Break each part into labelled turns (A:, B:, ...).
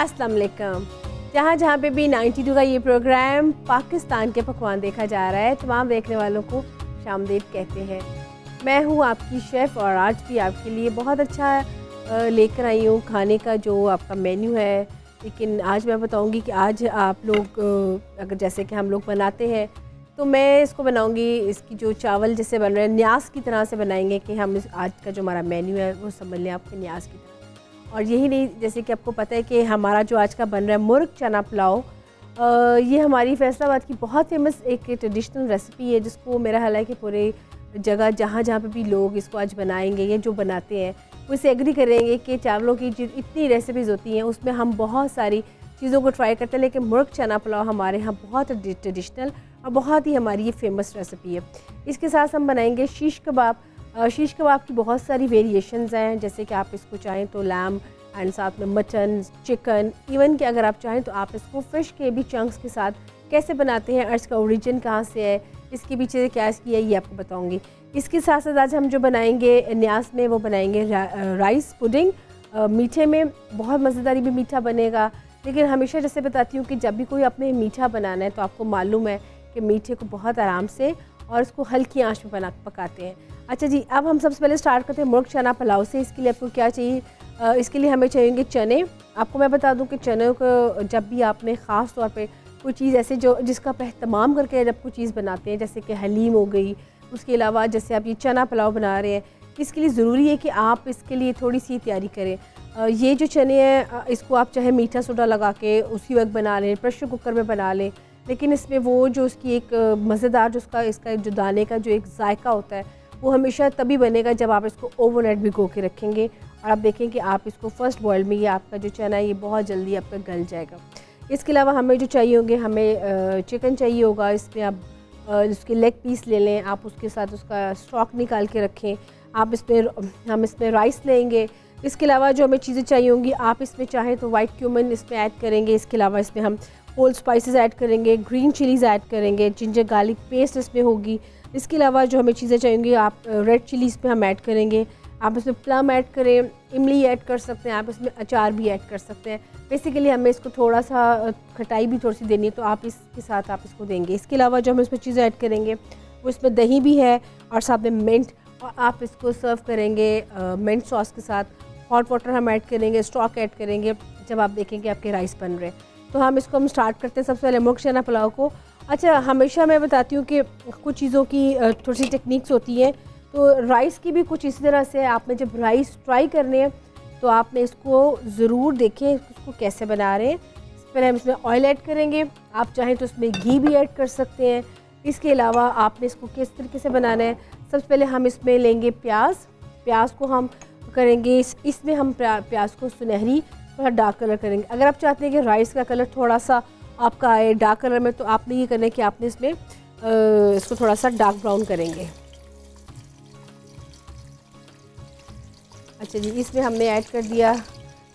A: अस्सलाम वालेकुम। जहाँ पे भी 92 का ये प्रोग्राम पाकिस्तान के पकवान देखा जा रहा है, तमाम देखने वालों को शामदीद कहते हैं। मैं हूँ आपकी शेफ़ और आज भी आपके लिए बहुत अच्छा लेकर आई हूँ खाने का जो आपका मेन्यू है। लेकिन आज मैं बताऊँगी कि आज आप लोग अगर जैसे कि हम लोग बनाते हैं तो मैं इसको बनाऊँगी, इसकी जो चावल जैसे बन रहे हैं न्यास की तरह से बनाएंगे कि हम आज का जो हमारा मेन्यू है वो समझ लें आपके न्यास की तरह। और यही नहीं, जैसे कि आपको पता है कि हमारा जो आज का बन रहा है मुर्ग चना पुलाव, ये हमारी फैसलाबाद की बहुत फेमस एक ट्रेडिशनल रेसिपी है जिसको मेरा ख्याल है कि पूरे जगह जहाँ पे भी लोग इसको आज बनाएंगे या जो बनाते हैं वो इसे एग्री करेंगे कि चावलों की इतनी रेसिपीज़ होती हैं उसमें हम बहुत सारी चीज़ों को ट्राई करते हैं, लेकिन मुर्ग चना पुलाव हमारे यहाँ बहुत ट्रेडिशनल और बहुत ही हमारी ये फेमस रेसिपी है। इसके साथ हम बनाएंगे शीश कबाब। शीश कबाब की बहुत सारी वेरिएशंस हैं, जैसे कि आप इसको चाहें तो लैम एंड साथ में मटन, चिकन, इवन कि अगर आप चाहें तो आप इसको फ़िश के भी चंक्स के साथ कैसे बनाते हैं और इसका ओरिजिन कहाँ से है, इसके पीछे क्या किया है, ये आपको बताऊंगी। इसके साथ साथ आज हम जो बनाएंगे न्यास में वो बनाएंगे राइस पुडिंग। मीठे में बहुत मज़ेदार भी मीठा बनेगा, लेकिन हमेशा जैसे बताती हूँ कि जब भी कोई आपने मीठा बनाना है तो आपको मालूम है कि मीठे को बहुत आराम से और इसको हल्की आंच में पकाते हैं। अच्छा जी, अब हम सबसे पहले स्टार्ट करते हैं मुर्ग चना पुलाव से। इसके लिए आपको क्या चाहिए? इसके लिए हमें चाहिए चने। आपको मैं बता दूं कि चने को जब भी आपने ख़ास तौर पे कोई चीज़ ऐसे जो जिसका पहतमाम करके जब कोई चीज़ बनाते हैं, जैसे कि हलीम हो गई, उसके अलावा जैसे आप ये चना पुलाव बना रहे हैं, इसके लिए ज़रूरी है कि आप इसके लिए थोड़ी सी तैयारी करें। ये जो चने हैं इसको आप चाहे मीठा सोडा लगा के उसी वक्त बना लें, प्रेशर कुकर में बना लें, लेकिन इसमें वो जो उसकी एक मज़ेदार जो इसका जो दाने का जो एक जायका होता है वो हमेशा तभी बनेगा जब आप इसको ओवरनाइट भिगो के रखेंगे। और आप देखें कि आप इसको फर्स्ट बॉयल में ये आपका जो चना है ये बहुत जल्दी आपका गल जाएगा। इसके अलावा हमें जो चाहिए होंगे, हमें चिकन चाहिए होगा। इसमें आप उसके लेग पीस ले लें, आप उसके साथ उसका स्टॉक निकाल के रखें। हम इसमें राइस लेंगे। इसके अलावा जो हमें चीज़ें चाहिए होंगी, आप इसमें चाहें तो वाइट क्यूमिन इसमें ऐड करेंगे। इसके अलावा इसमें हम होल स्पाइसेस ऐड करेंगे, ग्रीन चिलीज़ ऐड करेंगे, जिंजर गार्लिक पेस्ट इसमें होगी। इसके अलावा जो हमें चीज़ें चाहिए आप रेड चिलीज़ पे हम ऐड करेंगे। आप इसमें प्लम ऐड करें, इमली ऐड कर सकते हैं, आप इसमें अचार भी ऐड कर सकते हैं। बेसिकली हमें इसको थोड़ा सा खटाई भी थोड़ी सी देनी है तो आप इसके साथ आप इसको देंगे। इसके अलावा जो हम इसमें चीज़ें ऐड करेंगे वो इसमें दही भी है और साथ में मिंट, और आप इसको सर्व करेंगे मिंट सॉस के साथ। हॉट वाटर हम ऐड करेंगे, स्टॉक ऐड करेंगे जब आप देखेंगे आपके राइस बन रहे हैं। तो हम स्टार्ट करते हैं सबसे पहले मुर्ग चना पुलाव को। अच्छा, हमेशा मैं बताती हूँ कि कुछ चीज़ों की थोड़ी सी टेक्निक्स होती हैं, तो राइस की भी कुछ इसी तरह से आपने जब राइस ट्राई करने हैं तो आपने इसको ज़रूर देखें इसको कैसे बना रहे हैं। पहले हम इसमें ऑयल ऐड करेंगे, आप चाहें तो इसमें घी भी ऐड कर सकते हैं। इसके अलावा आपने इसको किस तरीके से बनाना है, सबसे पहले हम इसमें लेंगे प्याज को हम करेंगे इसमें हम प्याज को सुनहरी थोड़ा डार्क कलर करेंगे। अगर आप चाहते हैं कि राइस का कलर थोड़ा सा आपका आए डार्क कलर में, तो आपने ये करना है कि आपने इसमें इसको थोड़ा सा डार्क ब्राउन करेंगे। अच्छा जी, इसमें हमने ऐड कर दिया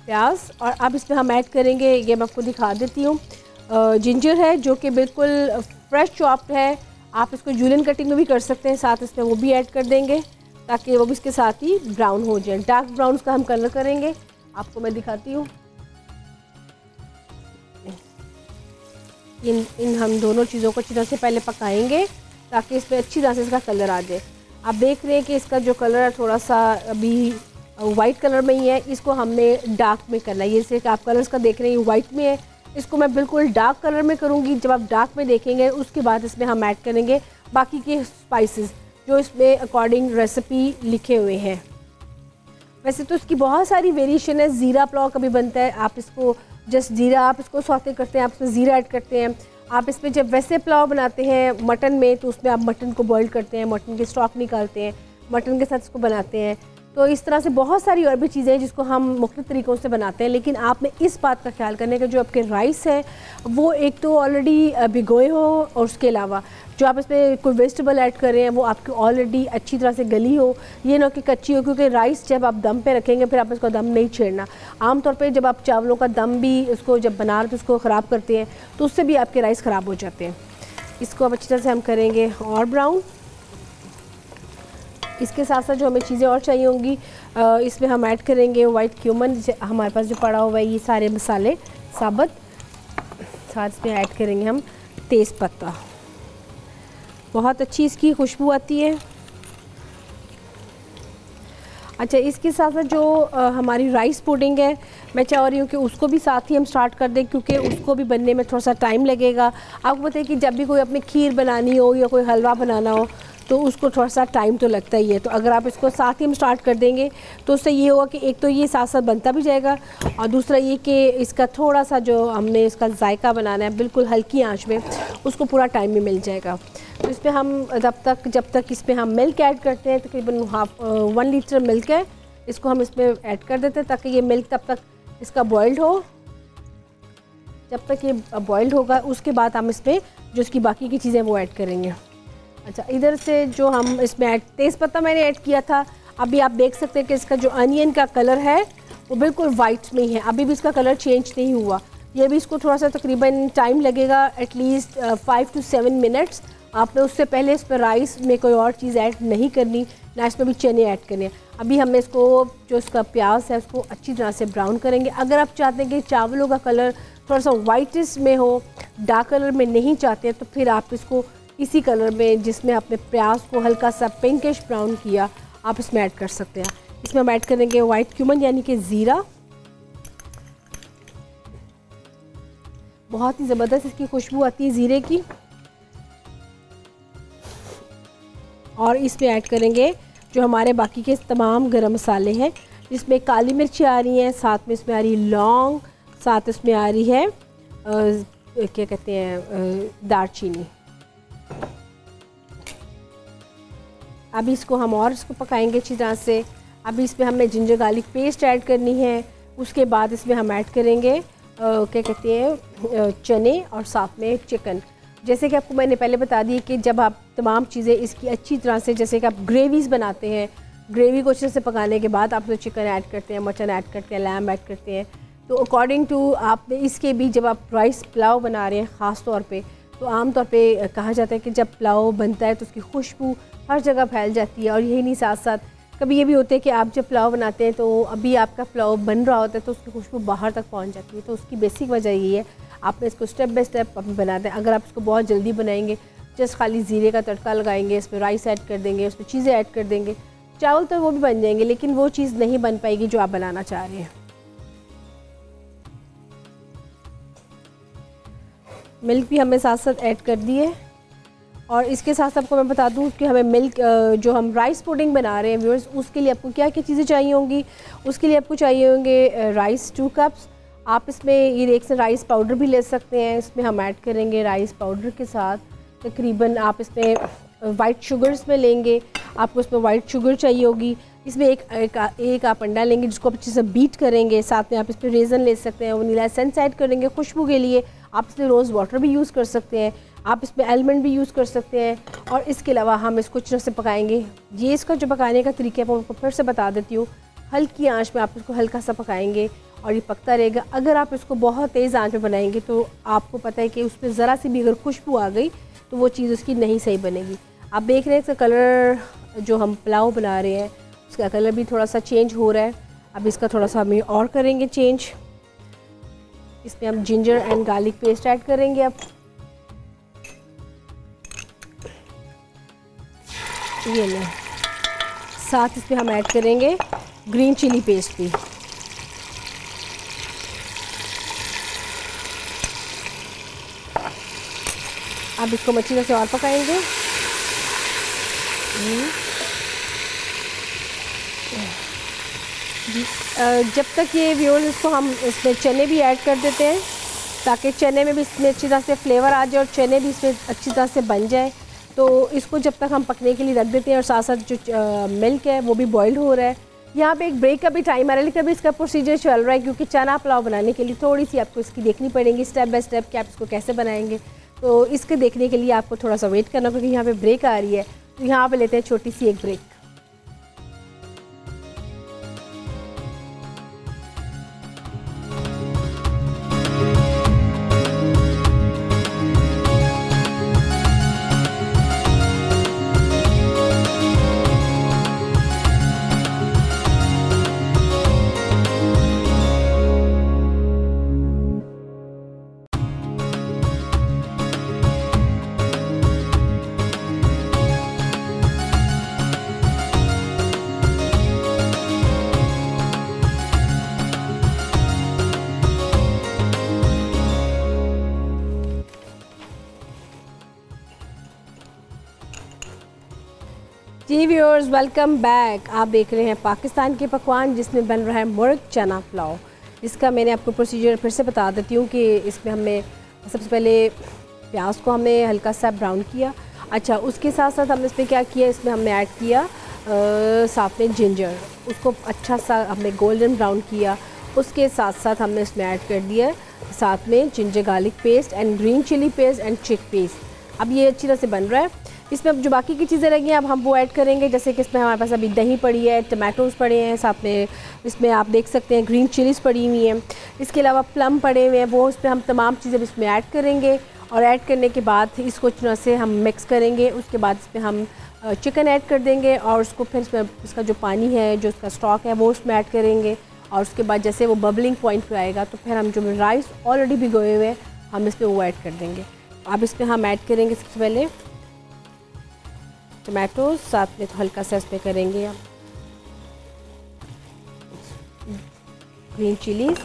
A: प्याज और अब इसमें हम ऐड करेंगे, ये मैं आपको दिखा देती हूँ, जिंजर है जो कि बिल्कुल फ्रेश चॉप्ड है। आप इसको जूलियन कटिंग में भी कर सकते हैं, साथ इसमें वो भी ऐड कर देंगे ताकि वो भी इसके साथ ही ब्राउन हो जाए। डार्क ब्राउन का हम कलर करेंगे, आपको मैं दिखाती हूँ। इन हम दोनों चीज़ों को अच्छी तरह से पहले पकाएंगे ताकि इसमें अच्छी तरह से इसका कलर आ जाए। आप देख रहे हैं कि इसका जो कलर है थोड़ा सा अभी वाइट कलर में ही है, इसको हमने डार्क में करना है। ये जैसे कि आप कलर्स का देख रहे हैं वाइट में है, इसको मैं बिल्कुल डार्क कलर में करूँगी। जब आप डार्क में देखेंगे उसके बाद इसमें हम ऐड करेंगे बाकी के स्पाइसेस जो इसमें अकॉर्डिंग रेसिपी लिखे हुए हैं। वैसे तो इसकी बहुत सारी वेरिएशन है। ज़ीरा पुलाव कभी बनता है, आप इसको जस्ट ज़ीरा आप इसको सौते करते हैं, आप इसमें ज़ीरा ऐड करते हैं। आप इसमें जब वैसे पुलाव बनाते हैं मटन में तो उसमें आप मटन को बॉईल करते हैं, मटन के स्टॉक निकालते हैं, मटन के साथ इसको बनाते हैं। तो इस तरह से बहुत सारी और भी चीज़ें हैं जिसको हम मुख्तलिफ तरीक़ों से बनाते हैं। लेकिन आपने इस बात का ख्याल करने का जो आपके राइस है वो एक तो ऑलरेडी भिगोए हो और उसके अलावा जो आप इसमें कोई वेजिटेबल ऐड कर रहे हैं वो आपकी ऑलरेडी अच्छी तरह से गली हो, ये ना कि कच्ची हो, क्योंकि राइस जब आप दम पे रखेंगे फिर आप इसको दम नहीं छेड़ना। आमतौर पे जब आप चावलों का दम भी उसको जब बना रहे तो उसको ख़राब करते हैं तो उससे भी आपके राइस ख़राब हो जाते हैं। इसको अब अच्छी तरह से हम करेंगे और ब्राउन। इसके साथ साथ जो हमें चीज़ें और चाहिए होंगी, इसमें हम ऐड करेंगे वाइट क्यूमन, हमारे पास जो पड़ा हुआ है ये सारे मसाले साबुत, साथ इसमें ऐड करेंगे हम तेज़ पत्ता। बहुत अच्छी इसकी खुशबू आती है। अच्छा, इसके साथ साथ जो हमारी राइस पुडिंग है, मैं चाह रही हूँ कि उसको भी साथ ही हम स्टार्ट कर दें, क्योंकि उसको भी बनने में थोड़ा सा टाइम लगेगा। आपको पता है कि जब भी कोई अपनी खीर बनानी हो या कोई हलवा बनाना हो तो उसको थोड़ा सा टाइम तो लगता ही है। तो अगर आप इसको साथ ही हम स्टार्ट कर देंगे तो उससे ये होगा कि एक तो ये साथ साथ बनता भी जाएगा, और दूसरा ये कि इसका थोड़ा सा जो हमने इसका जायका बनाना है बिल्कुल हल्की आंच में, उसको पूरा टाइम में मिल जाएगा। तो इस पर हम जब तक इस पर हम मिल्क ऐड करते हैं, तकरीबन 1 लीटर मिल्क है, इसको हम इसमें ऐड कर देते हैं ताकि ये मिल्क तब तक इसका बॉइल्ड हो। जब तक ये बॉइल्ड होगा उसके बाद हम इसमें जो इसकी बाकी की चीज़ें वो ऐड करेंगे। अच्छा, इधर से जो हम इसमें तेज़पत्ता मैंने ऐड किया था, अभी आप देख सकते हैं कि इसका जो अनियन का कलर है वो बिल्कुल वाइट में ही है, अभी भी इसका कलर चेंज नहीं हुआ। ये भी इसको थोड़ा सा तकरीबन टाइम लगेगा, एटलीस्ट 5 to 7 मिनट्स। आपने उससे पहले इस पर राइस में कोई और चीज़ ऐड नहीं करनी, ना इसमें भी चने ऐड करने हैं। अभी हम इसको जो इसका प्याज है उसको अच्छी तरह से ब्राउन करेंगे। अगर आप चाहते हैं कि चावलों का कलर थोड़ा सा वाइटिश में हो, डार्क कलर में नहीं चाहते, तो फिर आप इसको इसी कलर में जिसमें आपने प्याज को हल्का सा पिंकिश ब्राउन किया, आप इसमें ऐड कर सकते हैं। इसमें हम ऐड करेंगे वाइट क्यूमन यानी कि ज़ीरा। बहुत ही ज़बरदस्त इसकी खुशबू आती है ज़ीरे की। और इसमें ऐड करेंगे जो हमारे बाकी के तमाम गरम मसाले हैं, जिसमें काली मिर्ची आ रही हैं, साथ में इसमें आ रही लौंग, साथ इसमें आ रही है क्या कहते हैं दालचीनी। अभी इसको हम और इसको पकाएंगे अच्छी तरह से। अभी इसमें हमें जिंजर गार्लिक पेस्ट ऐड करनी है। उसके बाद इसमें हम ऐड करेंगे क्या कहते हैं चने और साथ में चिकन। जैसे कि आपको मैंने पहले बता दी कि जब आप तमाम चीज़ें इसकी अच्छी तरह से, जैसे कि आप ग्रेवीज़ बनाते हैं, ग्रेवी को अच्छे से पकाने के बाद आप तो चिकन ऐड करते हैं, मटन ऐड करते हैं, लैम ऐड करते हैं। तो अकॉर्डिंग टू आपने इसके भी जब आप राइस पुलाव बना रहे हैं ख़ास तौर पे, तो आम तौर पे कहा जाता है कि जब पुलाव बनता है तो उसकी खुशबू हर जगह फैल जाती है। और यही नहीं, साथ साथ कभी ये भी होता है कि आप जब पुलाव बनाते हैं तो अभी आपका पुलाव बन रहा होता है तो उसकी खुशबू बाहर तक पहुंच जाती है। तो उसकी बेसिक वजह यही है, आपने इसको स्टेप बाय स्टेप बनाते हैं। अगर आप इसको बहुत जल्दी बनाएंगे, जस्ट खाली ज़ीरे का तड़का लगाएंगे, इसमें राइस ऐड कर देंगे, उसमें चीज़ें ऐड कर देंगे, चावल तो वो भी बन जाएंगे, लेकिन वो चीज़ नहीं बन पाएगी जो आप बनाना चाह रहे हैं। मिल्क भी हमें साथ साथ ऐड कर दिए। और इसके साथ आपको मैं बता दूं कि हमें मिल्क जो हम राइस पुडिंग बना रहे हैं व्यूअर्स, उसके लिए आपको क्या क्या चीज़ें चाहिए होंगी। उसके लिए आपको चाहिए होंगे राइस 2 कप्स। आप इसमें ये एक से राइस पाउडर भी ले सकते हैं, इसमें हम ऐड करेंगे राइस पाउडर के साथ तकरीबन आप इसमें वाइट शुगर्स में लेंगे, आपको इसमें वाइट शुगर चाहिए होगी। इसमें एक आप अंडा लेंगे जिसको आप अच्छे से बीट करेंगे, साथ में आप इसमें रेज़न ले सकते हैं, वनीला एसेंस ऐड करेंगे खुशबू के लिए। आप इसमें रोज़ वाटर भी यूज़ कर सकते हैं, आप इसमें आलमंड भी यूज़ कर सकते हैं। और इसके अलावा हम इसको अच्छे से पकाएंगे। ये इसका जो पकाने का तरीका है वो आपको फिर से बता देती हूँ। हल्की आंच में आप इसको हल्का सा पकाएंगे और ये पकता रहेगा। अगर आप इसको बहुत तेज़ आंच में बनाएंगे तो आपको पता है कि उसमें ज़रा सी भी अगर खुशबू आ गई तो वो चीज़ उसकी नहीं सही बनेगी। आप देख रहे हैं इसका कलर, जो हम पुलाव बना रहे हैं उसका कलर भी थोड़ा सा चेंज हो रहा है। अब इसका थोड़ा सा हम और करेंगे चेंज। इसमें हम ginger and garlic paste add करेंगे। अब ये लें, साथ इसमें हम ऐड करेंगे ग्रीन चिली पेस्ट भी। अब इसको अच्छी तरह से और पकाएंगे। जब तक ये व्यूअर्स, इसको हम इसमें चने भी ऐड कर देते हैं ताकि चने में भी इसमें अच्छी तरह से फ्लेवर आ जाए और चने भी इसमें अच्छी तरह से बन जाए। तो इसको जब तक हम पकने के लिए रख देते हैं और साथ साथ जो मिल्क है वो भी बॉइल्ड हो रहा है। यहाँ पे एक ब्रेक का भी टाइम आ रहा है, लेकिन अभी इसका प्रोसीजर चल रहा है क्योंकि चना पुलाव बनाने के लिए थोड़ी सी आपको इसकी देखनी पड़ेगी स्टेप बाय स्टेप कि आप इसको कैसे बनाएंगे। तो इसके देखने के लिए आपको थोड़ा सा वेट करना, क्योंकि यहाँ पे ब्रेक आ रही है। तो यहाँ पे लेते हैं छोटी सी एक ब्रेक। जी व्यूअर्स, वेलकम बैक। आप देख रहे हैं पाकिस्तान के पकवान जिसमें बन रहा है मुर्ग चना पुलाव। इसका मैंने आपको प्रोसीजर फिर से बता देती हूँ कि इसमें हमने सबसे पहले प्याज को हमने हल्का सा ब्राउन किया। अच्छा, उसके साथ साथ हमने इसमें क्या किया, इसमें हमने ऐड किया साथ में जिंजर, उसको अच्छा सा हमने गोल्डन ब्राउन किया। उसके साथ साथ हमने इसमें ऐड कर दिया साथ में ginger garlic paste and green chilli paste and chick paste. अब ये अच्छी तरह से बन रहा है। इसमें अब जो बाकी की चीज़ें लगी हैं अब हम वो ऐड करेंगे, जैसे कि इसमें हमारे पास अभी दही पड़ी है, टमाटोज़ पड़े हैं, साथ में इसमें आप देख सकते हैं ग्रीन चिलीज़ पड़ी हुई हैं, इसके अलावा प्लम पड़े हुए हैं, वो इसमें हम तमाम चीज़ें इसमें ऐड करेंगे। और ऐड करने के बाद इसको अच्छी तरह से हम मिक्स करेंगे। उसके बाद इसमें हम चिकन ऐड कर देंगे और उसको फिर इसमें इसका जो पानी है, जो इसका स्टॉक है, वो उसमें ऐड करेंगे। और उसके बाद जैसे वो बबलिंग पॉइंट पे आएगा तो फिर हम जो राइस ऑलरेडी भिगोए हुए हैं हम इसमें वो ऐड कर देंगे। अब इसमें हम ऐड करेंगे सबसे पहले टमाटोज, साथ में तो हल्का सा इसमें करेंगे हम ग्रीन चिलीज,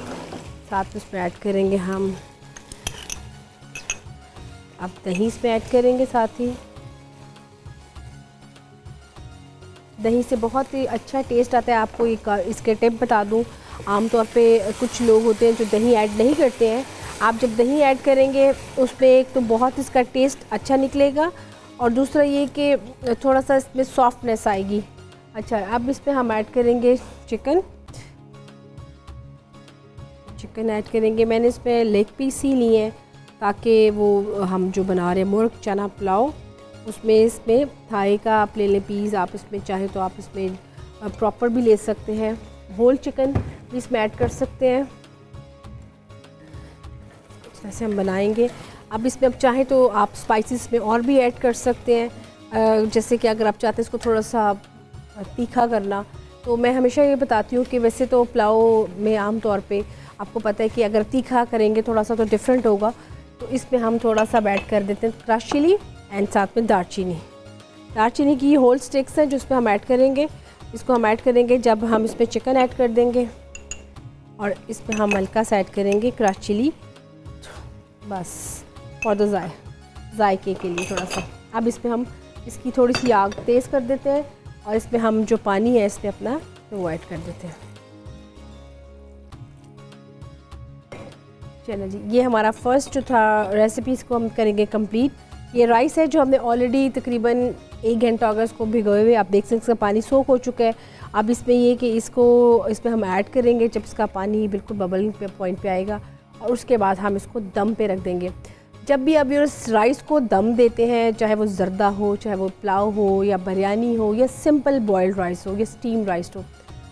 A: साथ में इसमें ऐड करेंगे हम अब दही इसमें ऐड करेंगे। साथ ही दही से बहुत ही अच्छा टेस्ट आता है। आपको इसके टिप बता दूं, आमतौर पे कुछ लोग होते हैं जो दही ऐड नहीं करते हैं। आप जब दही ऐड करेंगे उसमें एक तो बहुत इसका टेस्ट अच्छा निकलेगा और दूसरा ये कि थोड़ा सा इसमें सॉफ्टनेस आएगी। अच्छा, अब इसमें हम ऐड करेंगे चिकन ऐड करेंगे। मैंने इसमें लेग पीस ही लिए हैं ताकि वो हम जो बना रहे हैं मुर्ग चना पुलाव उसमें इसमें थाई का आप ले लें पीस। आप इसमें चाहे तो आप इसमें प्रॉपर भी ले सकते हैं, होल चिकन भी इसमें ऐड कर सकते हैं। जैसे हम बनाएंगे अब इसमें अब चाहे तो आप स्पाइसेस में और भी ऐड कर सकते हैं। जैसे कि अगर आप चाहते हैं इसको थोड़ा सा तीखा करना, तो मैं हमेशा ये बताती हूँ कि वैसे तो पुलाव में आम तौर पे आपको पता है कि अगर तीखा करेंगे थोड़ा सा तो डिफरेंट होगा, तो इसमें हम थोड़ा सा ऐड कर देते हैं क्रश चिली एंड साथ में दालचीनी की होल स्टिक्स हैं जो इसमें हम ऐड करेंगे। इसको हम ऐड करेंगे जब हम इसमें चिकन ऐड कर देंगे और इसमें हम हल्का सा ऐड करेंगे क्रश चिली, बस फॉर द जायके के लिए थोड़ा सा। अब इसमें हम इसकी थोड़ी सी आग तेज़ कर देते हैं और इसमें हम जो पानी है इसमें अपना वो ऐड कर देते हैं। चलो जी, ये हमारा फर्स्ट जो था रेसिपी, इसको हम करेंगे कंप्लीट। ये राइस है जो हमने ऑलरेडी तकरीबन 1 घंटा अगर इसको भिगोए हुए, आप देख सकते हैं इसका पानी सोख हो चुका है। अब इसमें ये कि इसमें हम ऐड करेंगे जब इसका पानी बिल्कुल बबलिंग पे पॉइंट पे आएगा और उसके बाद हम इसको दम पे रख देंगे। जब भी आप इस राइस को दम देते हैं, चाहे वो जर्दा हो, चाहे वो पुलाव हो या बिरयानी हो या सिंपल बॉयल्ड राइस हो या स्टीम राइस हो,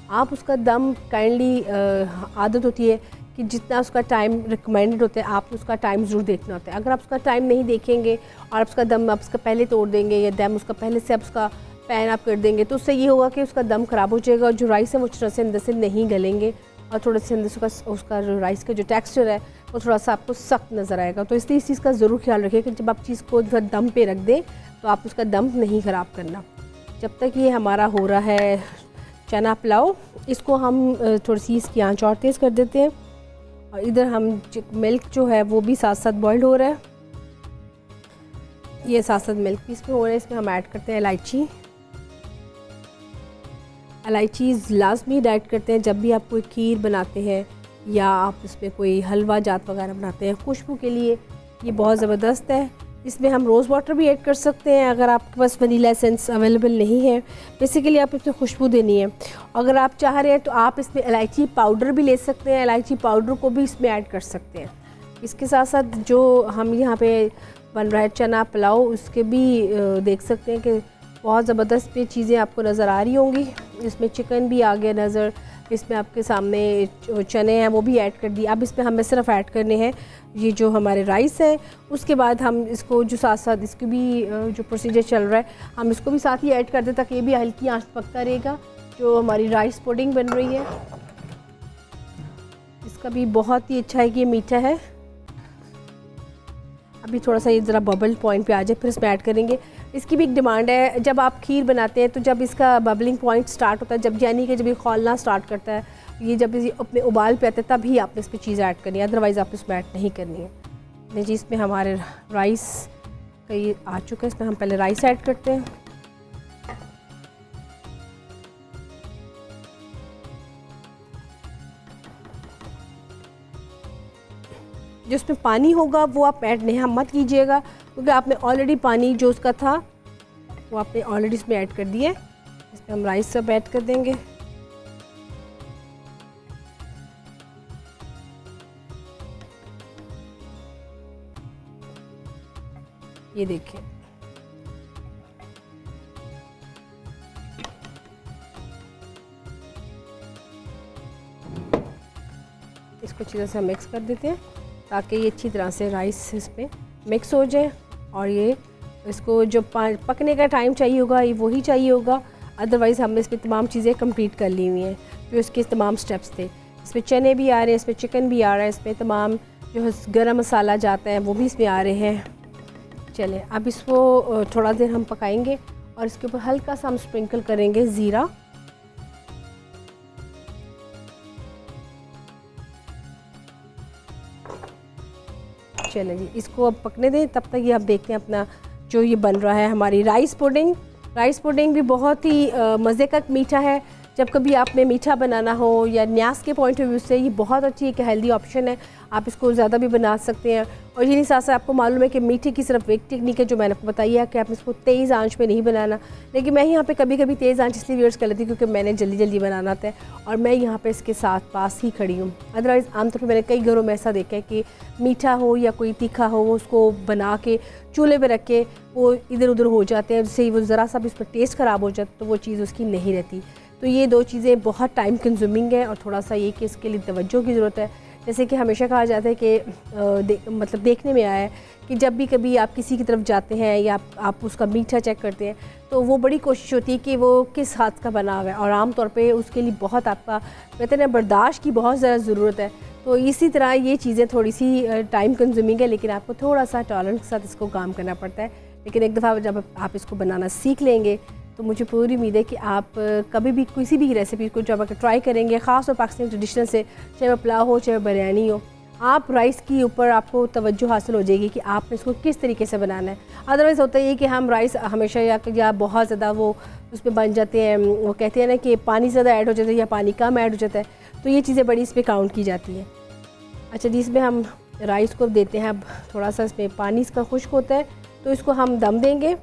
A: आप उसका दम काइंडली आदत होती है कि जितना उसका टाइम रिकमेंडेड होता है आप उसका टाइम ज़रूर देखना होता है। अगर आप उसका टाइम नहीं देखेंगे और आप उसका दम आप उसका पहले तोड़ देंगे या दम उसका पहले से आप उसका पैन आप कर देंगे तो उससे ये होगा कि उसका दम ख़राब हो जाएगा और जो राइस है वो थोड़ा से अंदर से नहीं गलेंगे और थोड़े से अंदर से उसका जो राइस का जो टेक्सचर है वो थोड़ा सा आपको सख्त नज़र आएगा। तो इसलिए इस चीज़ का ज़रूर ख्याल रखिए कि जब आप चीज़ को दम पे रख दें तो आप उसका दम नहीं ख़राब करना। जब तक ये हमारा हो रहा है चना पुलाव, इसको हम थोड़ी सी इसकी आंच और तेज़ कर देते हैं और इधर हम मिल्क जो है वो भी साथ साथ बॉइल्ड हो रहा है। ये साथ साथ मिल्क भी इसमें हो रहा है। इसमें हम ऐड करते हैं इलायची लाजमी ऐड करते हैं जब भी आप कोई खीर बनाते हैं या आप इसमें कोई हलवा जात वगैरह बनाते हैं, खुशबू के लिए ये बहुत ज़बरदस्त है। इसमें हम रोज़ वाटर भी ऐड कर सकते हैं अगर आपके पास वनीला एसेंस अवेलेबल नहीं है। बेसिकली आप इसमें खुशबू देनी है। अगर आप चाह रहे हैं तो आप इसमें इलायची पाउडर भी ले सकते हैं, इलायची पाउडर को भी इसमें ऐड कर सकते हैं। इसके साथ साथ जो हम यहाँ पे बन रहा है चना पुलाव, उसके भी देख सकते हैं कि बहुत ज़बरदस्त पे चीज़ें आपको नज़र आ रही होंगी। इसमें चिकन भी आ गया नज़र, इसमें आपके सामने चने हैं वो भी ऐड कर दिए। अब इसमें हमें सिर्फ ऐड करने हैं ये जो हमारे राइस है। उसके बाद हम इसको जो साथ साथ इसकी भी जो प्रोसीजर चल रहा है हम इसको भी साथ ही ऐड कर दें ताकि ये भी हल्की आंच पकता रहेगा। जो हमारी राइस पुडिंग बन रही है इसका भी बहुत ही अच्छा है कि ये मीठा है। अभी थोड़ा सा ये ज़रा बबल पॉइंट पे आ जाए फिर इसमें ऐड करेंगे। इसकी भी एक डिमांड है, जब आप खीर बनाते हैं तो जब इसका बबलिंग पॉइंट स्टार्ट होता है, जब यानी कि जब ये खौलना स्टार्ट करता है, ये जब ये अपने उबाल पे आते हैं तभी आपने इसमें चीज़ ऐड करनी है, अदरवाइज़ आप इसमें ऐड नहीं करनी है। नहीं जी, इसमें हमारे राइस का ये आ चुका है। इसमें हम पहले राइस ऐड करते हैं। जो उसमें पानी होगा वो आप ऐड नहीं मत कीजिएगा, क्योंकि आपने ऑलरेडी पानी जो उसका था वो आपने ऑलरेडी इसमें ऐड कर दिया है। इसमें हम राइस सब ऐड कर देंगे। ये देखिए, इसको अच्छी तरह से मिक्स कर देते हैं ताकि ये अच्छी तरह से राइस इसमें मिक्स हो जाए। और ये इसको जो पकने का टाइम चाहिए होगा ये वही चाहिए होगा, अदरवाइज़ हमने इसमें तमाम चीज़ें कंप्लीट कर ली हुई हैं जो इसके तमाम स्टेप्स थे। इसमें चने भी आ रहे हैं, इसमें चिकन भी आ रहा है, इसमें तमाम जो गरम मसाला जाता है वो भी इसमें आ रहे हैं। चलें अब इसको थोड़ा देर हम पकाएंगे और इसके ऊपर हल्का सा हम स्प्रिंकल करेंगे ज़ीरा। चलें जी, इसको अब पकने दें। तब तक ये आप देखते हैं अपना जो ये बन रहा है हमारी राइस पुडिंग। राइस पुडिंग भी बहुत ही मज़े का मीठा है। जब कभी आपने मीठा बनाना हो या न्यास के पॉइंट ऑफ व्यू से ये बहुत अच्छी एक हेल्दी ऑप्शन है। आप इसको ज़्यादा भी बना सकते हैं। और यही साथ साथ आपको मालूम है कि मीठे की सिर्फ एक टेक्निक है जो मैंने आपको बताई है कि आप इसको तेज़ आंच पे नहीं बनाना, लेकिन मैं यहाँ पे कभी कभी तेज़ आंच इसलिए यूज़ कर लेती हूँ क्योंकि मैंने जल्दी जल्दी बनाना था और मैं यहाँ पे इसके साथ पास ही खड़ी हूँ। अदरवाइज़ आमतौर पर मैंने कई घरों में ऐसा देखा है कि मीठा हो या कोई तीखा हो वो उसको बना के चूल्हे पर रख के वो इधर उधर हो जाते हैं, जिससे वो ज़रा सा भी उस पर टेस्ट ख़राब हो जाता तो वो चीज़ उसकी नहीं रहती। तो ये दो चीज़ें बहुत टाइम कंज्यूमिंग है और थोड़ा सा ये कि इसके लिए तवज्जो की ज़रूरत है। जैसे कि हमेशा कहा जाता है कि मतलब देखने में आया है कि जब भी कभी आप किसी की तरफ जाते हैं या आप उसका मीठा चेक करते हैं तो वो बड़ी कोशिश होती है कि वो किस हाथ का बना हुआ है, और आम तौर पे उसके लिए बहुत आपका कहते हैं बर्दाश्त की बहुत ज़्यादा ज़रूरत है। तो इसी तरह ये चीज़ें थोड़ी सी टाइम कंज्यूमिंग है, लेकिन आपको थोड़ा सा टॉलरेंस के साथ इसको काम करना पड़ता है। लेकिन एक दफ़ा जब आप इसको बनाना सीख लेंगे तो मुझे पूरी उम्मीद है कि आप कभी भी किसी भी रेसिपी को जब आप ट्राई करेंगे, ख़ास और पाकिस्तानी ट्रेडिशनल से, चाहे वो पुलाव हो चाहे बिरयानी हो, आप राइस के ऊपर आपको तवज्जो हासिल हो जाएगी कि आपने इसको किस तरीके से बनाना है। अदरवाइज़ होता है ये कि हम राइस हमेशा या बहुत ज़्यादा वो उसमें बन जाते हैं, वो कहते हैं ना कि पानी ज़्यादा ऐड हो जाता है या पानी कम ऐड हो जाता है, तो ये चीज़ें बड़ी इस पर काउंट की जाती हैं। अच्छा जी, इसमें हम राइस को देते हैं, अब थोड़ा सा इसमें पानी इसका खुश्क होता है तो इसको हम दम देंगे।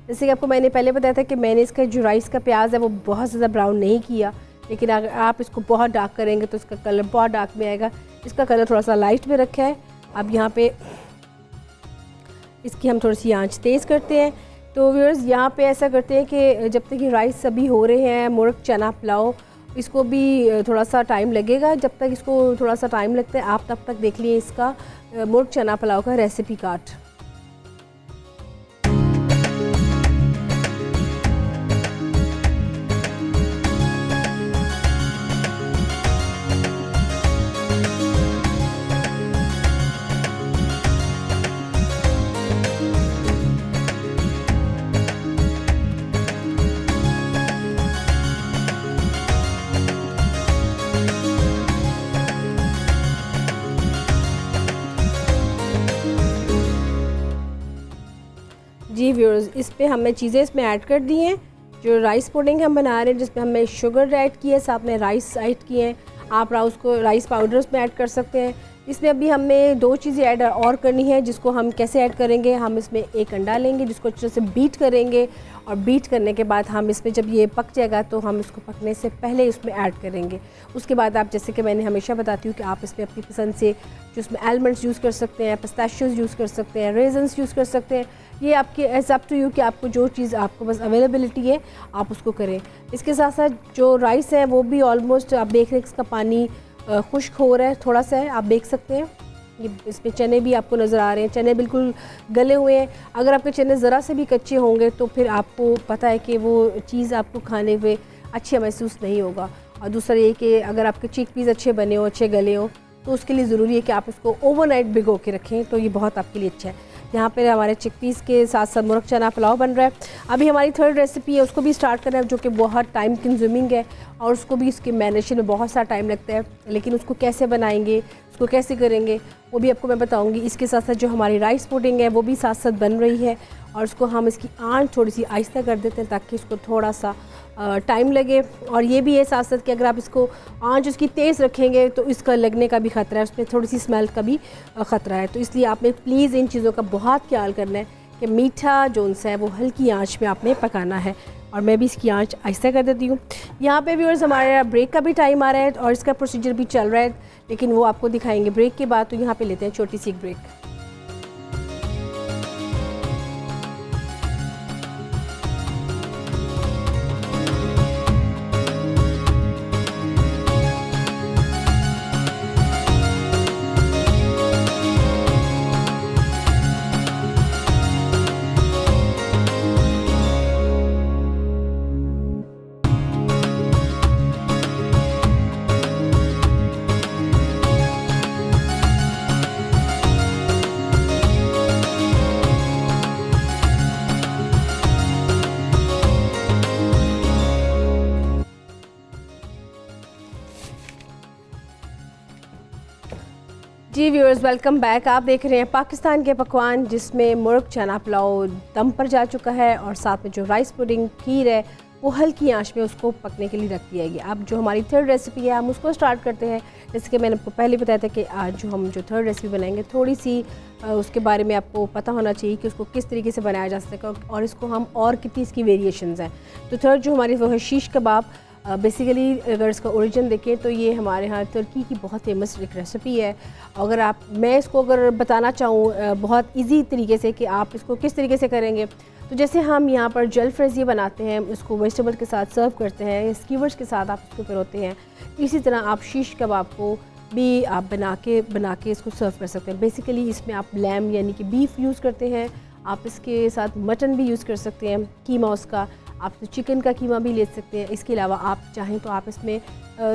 A: जैसे कि आपको मैंने पहले बताया था कि मैंने इसका जो राइस का प्याज है वो बहुत ज़्यादा ब्राउन नहीं किया, लेकिन अगर आप इसको बहुत डार्क करेंगे तो इसका कलर बहुत डार्क में आएगा। इसका कलर थोड़ा सा लाइट में रखा है। अब यहाँ पे इसकी हम थोड़ी सी आंच तेज़ करते हैं। तो व्यूअर्स यहाँ पे ऐसा करते हैं कि जब तक ये राइस सभी हो रहे हैं, मुर्ग चना पुलाव इसको भी थोड़ा सा टाइम लगेगा। जब तक इसको थोड़ा सा टाइम लगता है आप तब तक देख लिए इसका मुर्ग चना पुलाव का रेसिपी कार्ड। जी व्यूअर्स, इस पे हमने चीज़ें इसमें ऐड कर दी हैं। जो राइस पुडिंग हम बना रहे हैं जिसमें हमने शुगर ऐड की है, साथ में राइस ऐड किए हैं। आप राइस पाउडर उसमें ऐड कर सकते हैं। इसमें अभी हमने दो चीज़ें ऐड और करनी है, जिसको हम कैसे ऐड करेंगे, हम इसमें एक अंडा लेंगे जिसको अच्छे से बीट करेंगे, और बीट करने के बाद हम इसमें जब ये पक जाएगा तो हम इसको पकने से पहले उसमें ऐड करेंगे। उसके बाद आप, जैसे कि मैंने हमेशा बताती हूँ कि आप इसमें अपनी पसंद से जो इसमें आलमंड्स यूज़ कर सकते हैं, पिस्ताशियोज़ यूज़ कर सकते हैं, रेजन्स यूज़ कर सकते हैं। ये आपके एज अप टू यू कि आपको जो चीज़ आपको बस अवेलेबिलिटी है आप उसको करें। इसके साथ साथ जो राइस है वो भी ऑलमोस्ट आप देख रहे हैं इसका पानी खुश्क हो रहा है, थोड़ा सा है, आप देख सकते हैं। ये इसमें चने भी आपको नज़र आ रहे हैं, चने बिल्कुल गले हुए हैं। अगर आपके चने ज़रा से भी कच्चे होंगे तो फिर आपको पता है कि वो चीज़ आपको खाने में अच्छा महसूस नहीं होगा। और दूसरा ये कि अगर आपके चिकपीस अच्छे बने हो, अच्छे गले हो, तो उसके लिए ज़रूरी है कि आप इसको ओवरनाइट भिगो के रखें, तो ये बहुत आपके लिए अच्छा है। यहाँ पे हमारे चिकपीस के साथ साथ मुर्ग चना पुलाव बन रहा है। अभी हमारी थर्ड रेसिपी है, उसको भी स्टार्ट करना है, जो कि बहुत टाइम कंज्यूमिंग है और उसको भी इसके मैरिनेशन में बहुत सारा टाइम लगता है। लेकिन उसको कैसे बनाएंगे, उसको कैसे करेंगे, वो भी आपको मैं बताऊंगी। इसके साथ साथ जो हमारी राइस पुडिंग है वो भी साथ साथ बन रही है, और उसको हम इसकी आंच थोड़ी सी आहिस्ता कर देते हैं ताकि इसको थोड़ा सा टाइम लगे। और ये भी है साथ साथ कि अगर आप इसको आंच उसकी तेज़ रखेंगे तो इसका लगने का भी ख़तरा है, उसमें थोड़ी सी स्मेल का भी ख़तरा है। तो इसलिए आपने प्लीज़ इन चीज़ों का बहुत ख्याल करना है कि मीठा जो उनसे है वो हल्की आंच में आपने पकाना है। और मैं भी इसकी आंच आहिस्ता कर देती हूँ। यहाँ पे व्यूअर्स हमारा ब्रेक का भी टाइम आ रहा है और इसका प्रोसीजर भी चल रहा है, लेकिन वो आपको दिखाएंगे ब्रेक के बाद। तो यहाँ पे लेते हैं छोटी सी एक ब्रेक। जी व्यूअर्स, वेलकम बैक। आप देख रहे हैं पाकिस्तान के पकवान, जिसमें मुर्ग चना पुलाव दम पर जा चुका है और साथ में जो राइस पुडिंग खीर है वो हल्की आंच में उसको पकने के लिए रख दिया गया। अब जो हमारी थर्ड रेसिपी है हम उसको स्टार्ट करते हैं। जैसे कि मैंने आपको पहले बताया था कि आज जो हम थर्ड रेसिपी बनाएंगे थोड़ी सी उसके बारे में आपको पता होना चाहिए कि उसको किस तरीके से बनाया जा सकता है और इसको हम और कितनी इसकी वेरिएशंस हैं। तो थर्ड जो हमारी वो है शीश कबाब। बेसिकली अगर इसका ओरिजिन देखें तो ये हमारे यहाँ तुर्की की बहुत फेमस एक रेसिपी है। अगर मैं इसको अगर बताना चाहूँ बहुत इजी तरीके से कि आप इसको किस तरीके से करेंगे, तो जैसे हम यहाँ पर जल फ्रेज़ी बनाते हैं, इसको वेजिटेबल के साथ सर्व करते हैं, स्कीवर्स के साथ आप इसको पिरोते हैं, इसी तरह आप शीश कबाब को भी आप बना के इसको सर्व कर सकते हैं। बेसिकली इसमें आप लैम यानी कि बीफ यूज़ करते हैं, आप इसके साथ मटन भी यूज़ कर सकते हैं, कीमा उसका, आप चिकन का कीमा भी ले सकते हैं। इसके अलावा आप चाहें तो आप इसमें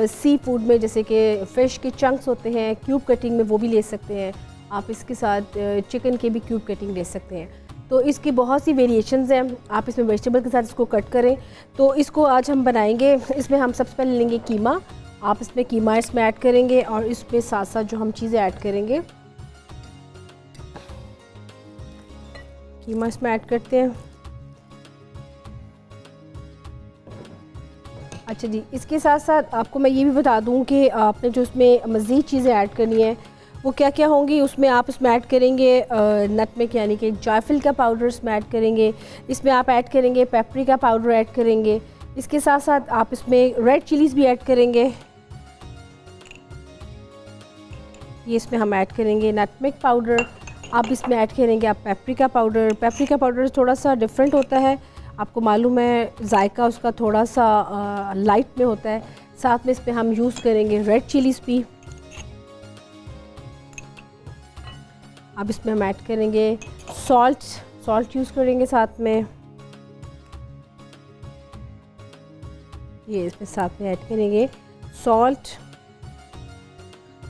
A: सी फूड में जैसे कि फ़िश के चंक्स होते हैं क्यूब कटिंग में, वो भी ले सकते हैं। आप इसके साथ चिकन के भी क्यूब कटिंग ले सकते हैं। तो इसकी बहुत सी वेरिएशंस हैं। आप इसमें वेजिटेबल के साथ इसको कट करें। तो इसको आज हम बनाएंगे। इसमें हम सबसे पहले लेंगे कीमा। आप इसमें कीमा इसमें ऐड करेंगे और इसमें साथ साथ जो हम चीज़ें ऐड करेंगे, कीमा इसमें ऐड करते हैं। अच्छा जी, इसके साथ साथ आपको मैं ये भी बता दूं कि आपने जो इसमें मज़ीद चीज़ें ऐड करनी है वो क्या क्या होंगी। उसमें आप इसमें ऐड करेंगे नटमेग यानी कि जायफल का पाउडर इसमें ऐड करेंगे। इसमें आप ऐड करेंगे पेपरिका पाउडर ऐड करेंगे। इसके साथ साथ आप इसमें रेड चिलीज़ भी ऐड करेंगे। ये इसमें हम ऐड करेंगे नटमेग पाउडर। आप इसमें ऐड करेंगे आप पेपरिका पाउडर। पेपरिका पाउडर थोड़ा सा डिफरेंट होता है, आपको मालूम है, जायका उसका थोड़ा सा लाइट में होता है। साथ में इसमें हम यूज़ करेंगे रेड चिलीज़ भी। अब इसमें हम ऐड करेंगे सॉल्ट यूज़ करेंगे साथ में। ये इसमें साथ में ऐड करेंगे सॉल्ट।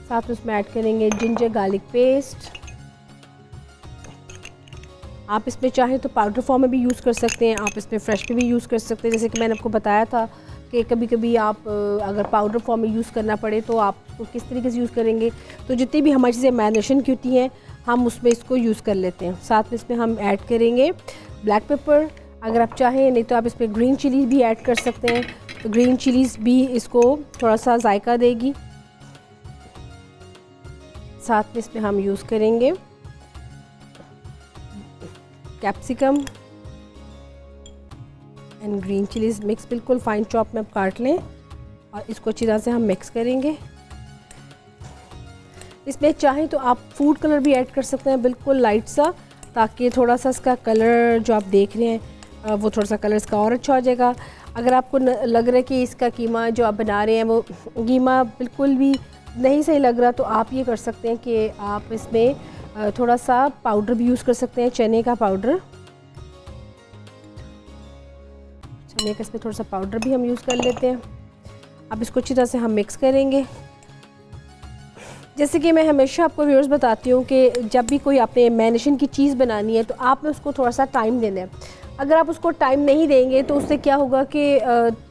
A: साथ में इसमें ऐड करेंगे जिंजर गार्लिक पेस्ट। आप इसमें चाहें तो पाउडर फॉर्म में भी यूज़ कर सकते हैं, आप इसमें फ्रेश में भी यूज़ कर सकते हैं। जैसे कि मैंने आपको बताया था कि कभी कभी आप अगर पाउडर फॉर्म में यूज़ करना पड़े तो आप उसको किस तरीके से यूज़ करेंगे। तो जितनी भी हमारी चीज़ें मैरिनेशन की होती हैं हम उसमें इसको यूज़ कर लेते हैं। साथ में इसमें हम ऐड करेंगे ब्लैक पेपर। अगर आप चाहें, नहीं तो आप इसमें ग्रीन चिलीज़ भी ऐड कर सकते हैं, तो ग्रीन चिलीज़ भी इसको थोड़ा सा जायका देगी। साथ में इसमें हम यूज़ करेंगे capsicum and green chillies mix, बिल्कुल फाइन चॉप में आप काट लें और इसको अच्छी तरह से हम मिक्स करेंगे। इसमें चाहें तो आप फूड कलर भी ऐड कर सकते हैं, बिल्कुल लाइट सा, ताकि थोड़ा सा इसका कलर जो आप देख रहे हैं वो थोड़ा सा कलर इसका और अच्छा हो जाएगा। अगर आपको लग रहा है कि इसका कीमा जो आप बना रहे हैं वो कीमा बिल्कुल भी नहीं सही लग रहा, तो आप ये कर सकते हैं कि आप इसमें थोड़ा सा पाउडर भी यूज़ कर सकते हैं, चने का पाउडर। चने का इसमें थोड़ा सा पाउडर भी हम यूज़ कर लेते हैं। अब इसको अच्छी तरह से हम मिक्स करेंगे। जैसे कि मैं हमेशा आपको व्यूअर्स बताती हूँ कि जब भी कोई आपने मैरिनेशन की चीज़ बनानी है तो आपने उसको थोड़ा सा टाइम देना है। अगर आप उसको टाइम नहीं देंगे तो उससे क्या होगा कि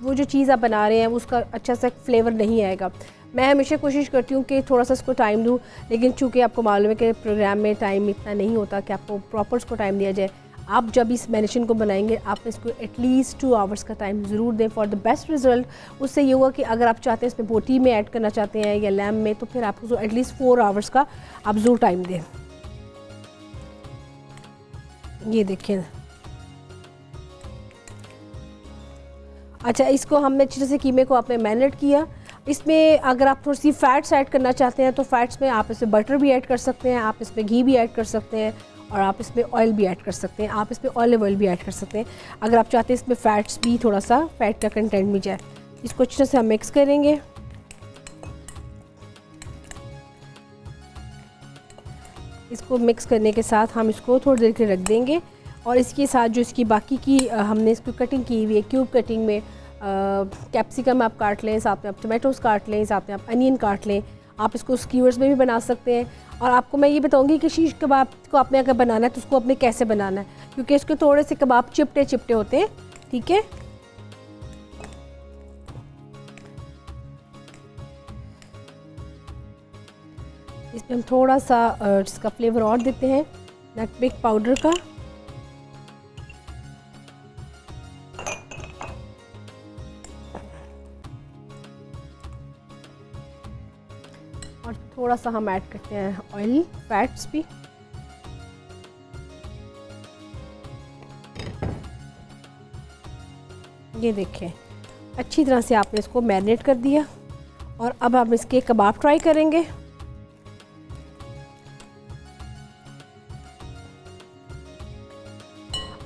A: वो जो चीज़ आप बना रहे हैं उसका अच्छा सा फ्लेवर नहीं आएगा। मैं हमेशा कोशिश करती हूँ कि थोड़ा सा इसको टाइम दूँ, लेकिन चूँकि आपको मालूम है कि प्रोग्राम में टाइम इतना नहीं होता कि आपको प्रॉपर उसको टाइम दिया जाए। आप जब इस मैरिनेशन को बनाएंगे आप इसको एटलीस्ट 2 आवर्स का टाइम ज़रूर दें फॉर द बेस्ट रिजल्ट। उससे ये हुआ कि अगर आप चाहते हैं इसमें बोटी में ऐड करना चाहते हैं या लैम में, तो फिर आपको एटलीस्ट 4 आवर्स का आप ज़रूर टाइम दें। ये देखें। अच्छा, इसको हमने अच्छे से कीमे को आपने मैरिनेट किया। इसमें अगर आप थोड़ी सी फ़ैट्स ऐड करना चाहते हैं तो फ़ैट्स में आप इसमें बटर भी ऐड कर सकते हैं, आप इसमें घी भी ऐड कर सकते हैं और आप इसमें ऑयल भी ऐड कर सकते हैं, आप इसमें ऑलिव ऑयल भी ऐड कर सकते हैं अगर आप चाहते हैं इसमें फ़ैट्स भी थोड़ा सा फ़ैट का कंटेंट भी जाए। इसको अच्छे से हम मिक्स करेंगे। इसको मिक्स करने के साथ हम इसको थोड़ी देर के रख देंगे और इसके साथ जो इसकी बाकी की हमने इसकी कटिंग की हुई है क्यूब कटिंग में, कैप्सिकम आप काट लें, साथ में आप टमाटोज़ काट लें, साथ में आप अनियन काट लें। आप इसको स्क्यूअर्स में भी बना सकते हैं। और आपको मैं ये बताऊंगी कि शीश कबाब को आपने अगर बनाना है तो उसको आपने कैसे बनाना है, क्योंकि इसके थोड़े से कबाब चिपटे चिपटे होते हैं। ठीक है, इसमें हम थोड़ा सा इसका फ्लेवर और देते हैं नटमेग पाउडर का। और थोड़ा सा हम ऐड करते हैं ऑयल फैट्स भी। ये देखें, अच्छी तरह से आपने इसको मैरिनेट कर दिया और अब हम इसके कबाब ट्राई करेंगे।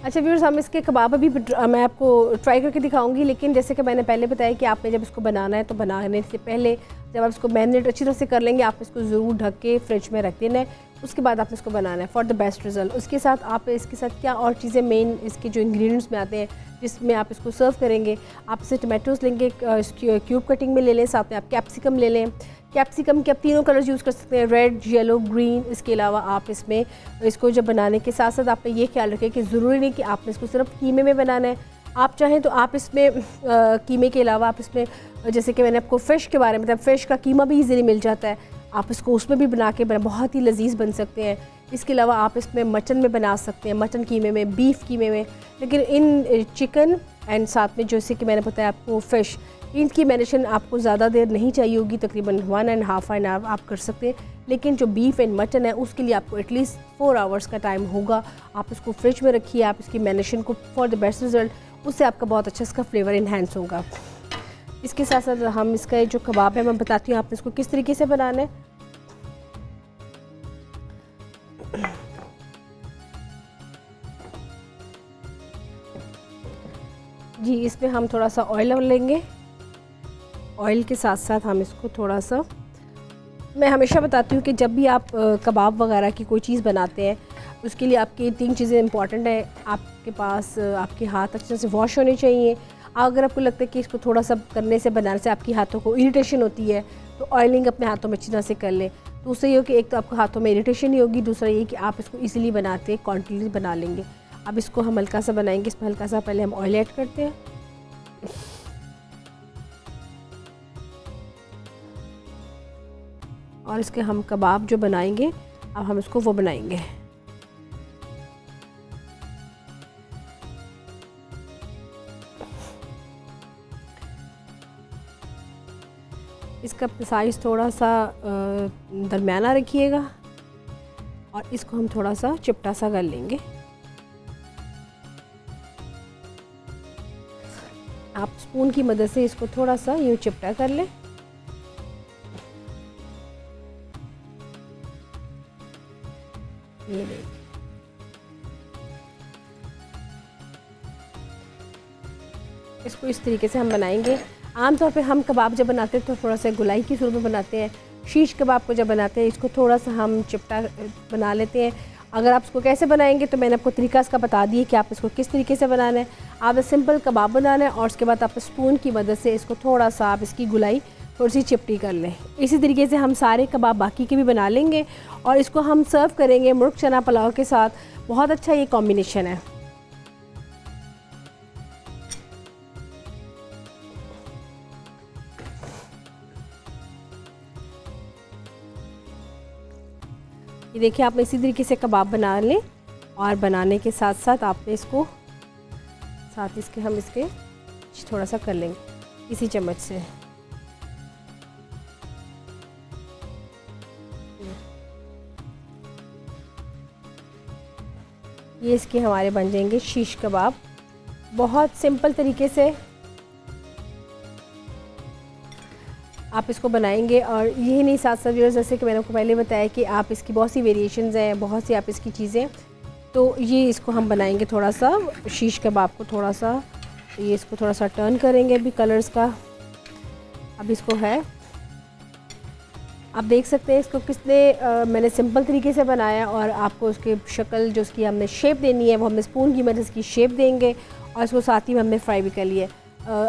A: अच्छा व्यूअर्स, हम इसके कबाब अभी मैं आपको ट्राई करके दिखाऊंगी, लेकिन जैसे कि मैंने पहले बताया कि आपने जब इसको बनाना है तो बनाने से पहले जब आप इसको मैरिनेट अच्छी तरह से कर लेंगे, आप इसको ज़रूर ढक के फ्रिज में रख देना है। उसके बाद आप इसको बनाना है फॉर द बेस्ट रिजल्ट। उसके साथ आप इसके साथ क्या और चीज़ें मेन इसके जो इंग्रेडिएंट्स में आते हैं जिसमें आप इसको सर्व करेंगे, आप इसे टमाटोज़ लेंगे, क्यूब कटिंग में ले लें, साथ में आप कैप्सिकम ले लें। कैप्सिकम के आप तीनों कलर्स यूज़ कर सकते हैं, रेड, येलो, ग्रीन। इसके अलावा आप इसमें इसको जब बनाने के साथ साथ आपने ये ख्याल रखें कि ज़रूरी नहीं कि आपने इसको सिर्फ कीमे में बनाना है। आप चाहें तो आप इसमें कीमे के अलावा आप इसमें, जैसे कि मैंने आपको फ़िश के बारे में बताया, फ़िश का कीमा भी ईज़िली मिल जाता है, आप इसको उसमें भी बना के बहुत ही लजीज बन सकते हैं। इसके अलावा आप इसमें मटन में बना सकते हैं, मटन कीमे में, बीफ कीमे में। लेकिन इन चिकन एंड साथ में जैसे कि मैंने बताया आपको फ़िश, इनकी मैरिनेशन आपको ज़्यादा देर नहीं चाहिए होगी, तकरीबन 1.5 आवर आप कर सकते हैं। लेकिन जो बीफ एंड मटन है उसके लिए आपको एटलीस्ट 4 आवर्स का टाइम होगा। आप इसको फ्रिज में रखिए, आप इसकी मैरिनेशन को फॉर द बेस्ट रिजल्ट, उससे आपका बहुत अच्छा इसका फ्लेवर इन्हेंस होगा। इसके साथ साथ हम इसका जो कबाब है मैं बताती हूँ आपने इसको किस तरीके से बनाना है। जी, इसमें हम थोड़ा सा ऑयल लेंगे। ऑयल के साथ साथ हम इसको थोड़ा सा, मैं हमेशा बताती हूँ कि जब भी आप कबाब वगैरह की कोई चीज़ बनाते हैं उसके लिए आपकी 3 चीज़ें इंपॉर्टेंट है। आपके पास आपके हाथ अच्छे से वॉश होने चाहिए। अगर आपको लगता है कि इसको थोड़ा सा करने से, बनाने से आपके हाथों को इरिटेशन होती है तो ऑयलिंग अपने हाथों में अच्छी तरह से कर लें। तो उससे ये हो कि एक तो आपको हाथों में इरिटेशन नहीं होगी, दूसरा ये कि आप इसको ईज़िली बनाते क्वान्टिटी बना लेंगे। अब इसको हम हल्का सा बनाएंगे। इसमें हल्का सा पहले हम ऑयल ऐड करते हैं। और इसके हम कबाब जो बनाएंगे, अब हम इसको वो बनाएंगे। इसका साइज़ थोड़ा सा दरमियाना रखिएगा और इसको हम थोड़ा सा चिपटा सा कर लेंगे। आप स्पून की मदद से इसको थोड़ा सा यूँ चिपटा कर लें। ये देखिए, इसको इस तरीके से हम बनाएंगे। आमतौर पे हम कबाब जब बनाते हैं तो थोड़ा सा गुलाई की सूरत में बनाते हैं। शीश कबाब को जब बनाते हैं इसको थोड़ा सा हम चिपटा बना लेते हैं। अगर आप इसको कैसे बनाएंगे तो मैंने आपको तरीका इसका बता दिया कि आप इसको किस तरीके से बनाना है। आप सिंपल कबाब बनाना है और उसके बाद आप स्पून की मदद से इसको थोड़ा सा आप इसकी गुलाई थोड़ी सी चिपटी कर लें। इसी तरीके से हम सारे कबाब बाकी के भी बना लेंगे और इसको हम सर्व करेंगे मुर्ग चना पुलाव के साथ। बहुत अच्छा ये कॉम्बिनेशन है। ये देखिए, आप इसी तरीके से कबाब बना लें और बनाने के साथ साथ आपने इसको साथ इसके हम इसके थोड़ा सा कर लेंगे इसी चम्मच से। ये इसके हमारे बन जाएंगे शीश कबाब। बहुत सिंपल तरीके से आप इसको बनाएंगे। और यही नहीं, साथ साथ व्यूअर्स, जैसे कि मैंने आपको पहले बताया कि आप इसकी बहुत सी वेरिएशंस हैं, बहुत सी आप इसकी चीज़ें, तो ये इसको हम बनाएंगे थोड़ा सा शीश कबाब को थोड़ा सा, ये इसको थोड़ा सा टर्न करेंगे अभी कलर्स का। अब इसको है, आप देख सकते हैं इसको कितने मैंने सिंपल तरीके से बनाया। और आपको उसकी शक्ल जो उसकी हमने शेप देनी है वो हमने स्पून की मदद से इसकी शेप देंगे और इसको साथ ही में हमने फ्राई भी कर लिया।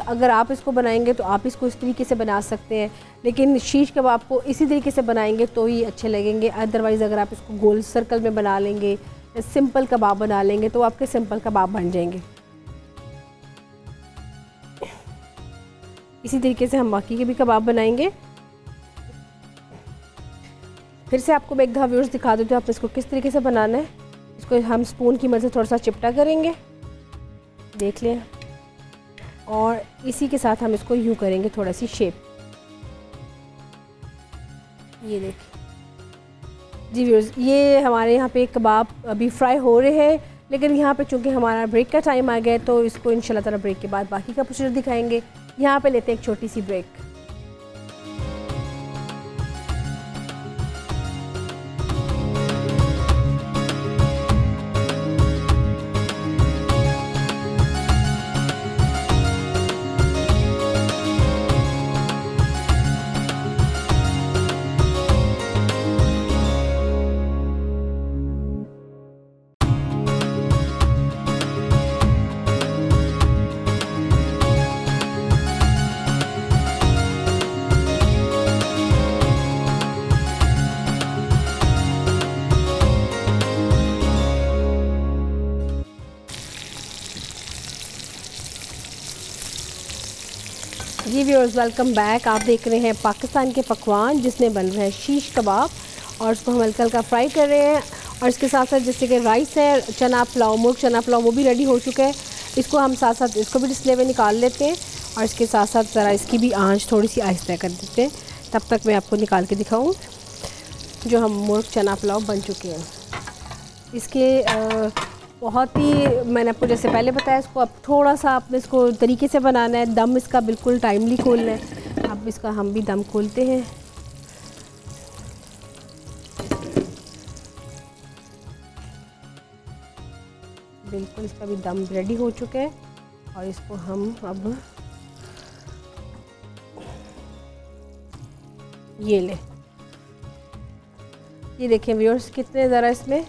A: अगर आप इसको बनाएंगे तो आप इसको इस तरीके से बना सकते हैं, लेकिन शीश कबाब को इसी तरीके से बनाएंगे तो ही अच्छे लगेंगे। अदरवाइज़ अगर आप इसको गोल सर्कल में बना लेंगे, सिंपल कबाब बना लेंगे तो आपके सिंपल कबाब बन जाएंगे। इसी तरीके से हम बाकी के भी कबाब बनाएंगे। फिर से आपको मैं एक दफ़ा व्यूअर्स दिखा देती हूँ आप इसको किस तरीके से बनाना है। इसको हम स्पून की मदद से थोड़ा सा चिपटा करेंगे, देख लें, और इसी के साथ हम इसको यूँ करेंगे थोड़ा सी शेप। ये देखिए जी व्यूअर्स, ये हमारे यहाँ पे कबाब अभी फ्राई हो रहे हैं, लेकिन यहाँ पे चूँकि हमारा ब्रेक का टाइम आ गया है तो इसको इंशाल्लाह ताला ब्रेक के बाद बाकी का प्रोसीजर दिखाएंगे। यहाँ पे लेते हैं एक छोटी सी ब्रेक। जी व्यूअर्स, वेलकम बैक। आप देख रहे हैं पाकिस्तान के पकवान जिसमें बन रहा है शीश कबाब, और इसको हम हल्का हल्का फ्राई कर रहे हैं। और इसके साथ साथ जैसे कि राइस है, चना पुलाव, मुर्ग चना पुलाव, वो भी रेडी हो चुका है। इसको हम साथ साथ इसको भी डिस्प्ले में निकाल लेते हैं और इसके साथ साथ ज़रा इसकी भी आंच थोड़ी सी आहिस्ता कर देते हैं। तब तक मैं आपको निकाल के दिखाऊँ जो हम मुर्ग चना पुलाव बन चुके हैं। इसके बहुत ही, मैंने आपको जैसे पहले बताया, इसको अब थोड़ा सा आपने इसको तरीके से बनाना है। दम इसका बिल्कुल टाइमली खोलना है। अब इसका हम भी दम खोलते हैं। बिल्कुल इसका भी दम रेडी हो चुका है और इसको हम अब ये ले, ये देखें व्यूअर्स कितने ज़रा इसमें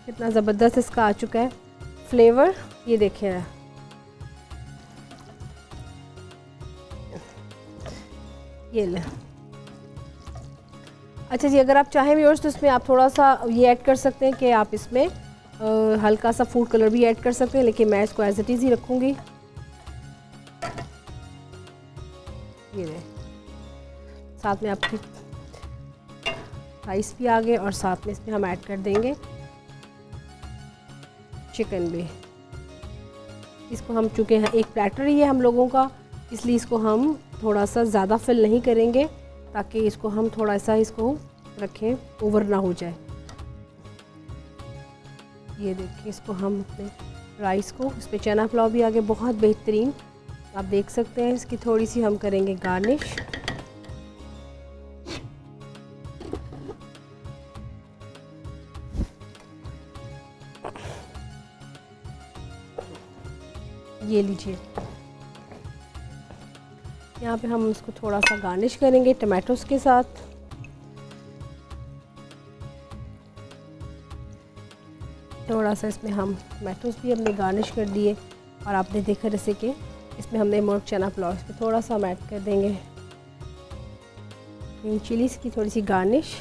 A: कितना ज़बरदस्त इसका आ चुका है फ्लेवर। ये देखें, ये ले। अच्छा जी, अगर आप चाहें व्यूअर्स तो इसमें आप थोड़ा सा ये ऐड कर सकते हैं कि आप इसमें हल्का सा फूड कलर भी ऐड कर सकते हैं, लेकिन मैं इसको एज इट इज़ ही रखूँगी। ये ले, साथ में आपकी राइस भी आ गए और साथ में इसमें हम ऐड कर देंगे चिकन भी। इसको हम, चूँकि एक प्लेटर ही है हम लोगों का, इसलिए इसको हम थोड़ा सा ज़्यादा फिल नहीं करेंगे ताकि इसको हम थोड़ा सा इसको रखें, ओवर ना हो जाए। ये देखिए, इसको हम अपने राइस को, इस पर चना पुलाव भी आगे बहुत बेहतरीन आप देख सकते हैं। इसकी थोड़ी सी हम करेंगे गार्निश। ये लीजिए, यहाँ पे हम इसको थोड़ा सा गार्निश करेंगे टमाटोस के साथ। थोड़ा सा इसमें हम टमाटोस भी हमने गार्निश कर दिए और आपने देखा जैसे कि इसमें हमने मुर्ग चना पुलाव, इस पर थोड़ा सा हम ऐड कर देंगे ग्रीन चिलीज़ की थोड़ी सी गार्निश,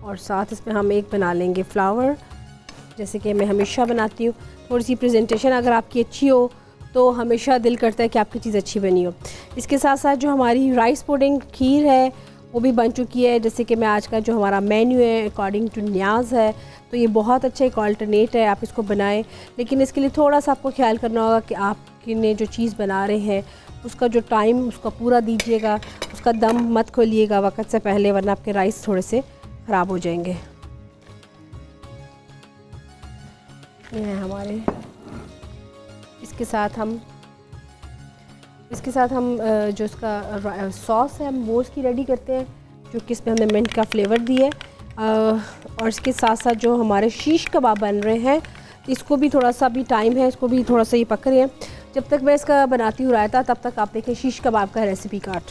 A: और साथ इसमें हम एक बना लेंगे फ्लावर, जैसे कि मैं हमेशा बनाती हूँ। थोड़ी सी प्रेजेंटेशन अगर आपकी अच्छी हो तो हमेशा दिल करता है कि आपकी चीज़ अच्छी बनी हो। इसके साथ साथ जो हमारी राइस पुडिंग खीर है वो भी बन चुकी है। जैसे कि मैं आज का जो हमारा मेन्यू है अकॉर्डिंग टू न्याज है, तो ये बहुत अच्छा एक ऑल्टरनेट है, आप इसको बनाएं। लेकिन इसके लिए थोड़ा सा आपको ख्याल करना होगा कि आपने जो चीज़ बना रहे हैं उसका जो टाइम उसका पूरा दीजिएगा, उसका दम मत खोलिएगा वक्त से पहले, वरना आपके राइस थोड़े से ख़राब हो जाएंगे। ये है हमारे, इसके साथ हम जो इसका सॉस है हम वो इसकी रेडी करते हैं, जो कि इसमें हमने मिंट का फ्लेवर दिया है। और इसके साथ साथ जो हमारे शीश कबाब बन रहे हैं, इसको भी थोड़ा सा भी टाइम है, इसको भी थोड़ा सा ये पक रहे हैं। जब तक मैं इसका बनाती हूँ रायता, तब तक आप देखें शीश कबाब का रेसिपी कार्ड।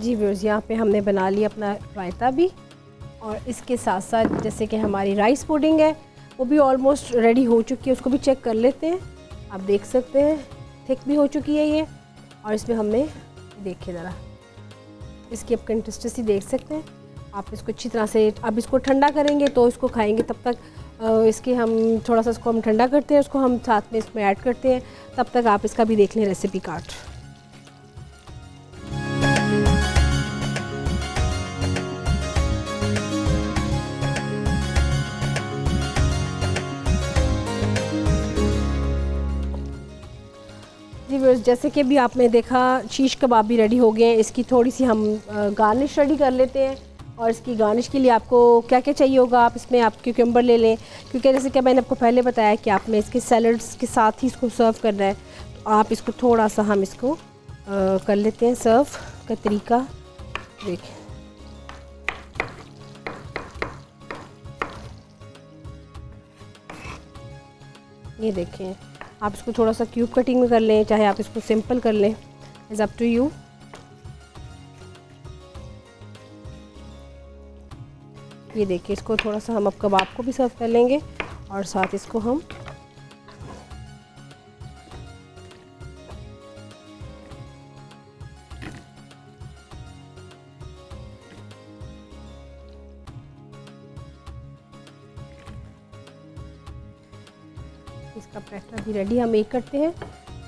A: जी व्यूअर्स, यहाँ पे हमने बना लिया अपना रायता भी, और इसके साथ साथ जैसे कि हमारी राइस पुडिंग है वो भी ऑलमोस्ट रेडी हो चुकी है। उसको भी चेक कर लेते हैं। आप देख सकते हैं थिक भी हो चुकी है ये, और इसमें हमने देखिए ज़रा इसकी आप कंसिस्टेंसी देख सकते हैं। आप इसको अच्छी तरह से, अब इसको ठंडा करेंगे तो इसको खाएंगे, तब तक इसके हम थोड़ा सा इसको हम ठंडा करते हैं, उसको हम साथ में इसमें ऐड करते हैं। तब तक आप इसका भी देख लें रेसिपी कार्ड। जी व्यूअर्स, जैसे कि भी आपने देखा शीश कबाब भी रेडी हो गए हैं। इसकी थोड़ी सी हम गार्निश रेडी कर लेते हैं। और इसकी गार्निश के लिए आपको क्या क्या चाहिए होगा, आप इसमें आप क्यूकम्बर ले लें, क्योंकि जैसे कि मैंने आपको पहले बताया कि आपने इसके सैलड्स के साथ ही इसको सर्व करना है। तो आप इसको थोड़ा सा हम इसको कर लेते हैं सर्व का तरीका। देखिए ये देखें, आप इसको थोड़ा सा क्यूब कटिंग में कर लें, चाहे आप इसको सिंपल कर लें, इज़ अप टू यू। ये देखिए, इसको थोड़ा सा हम अब कबाब को भी सर्व कर लेंगे, और साथ इसको हम इसका पैकेट भी रेडी हम एक करते हैं।